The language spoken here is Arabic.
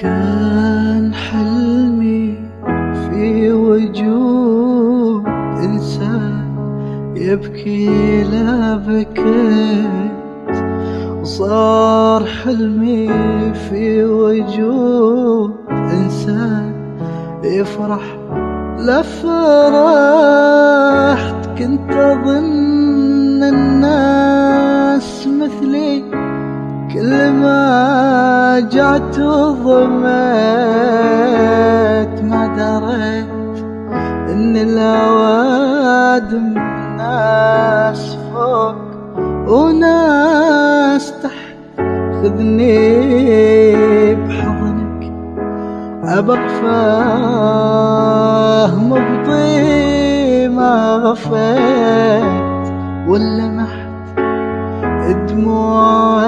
كان حلمي في وجود انسان يبكي لابكيت، وصار حلمي في وجود انسان يفرح لفرحت. كنت اظن الناس مثلي، كل ما جعت وضميت ما دريت ان الاوادم ناس فوق وناس تحت. خذني بحضنك أبغفاه مبطي ما غفيت، ولمحت دموع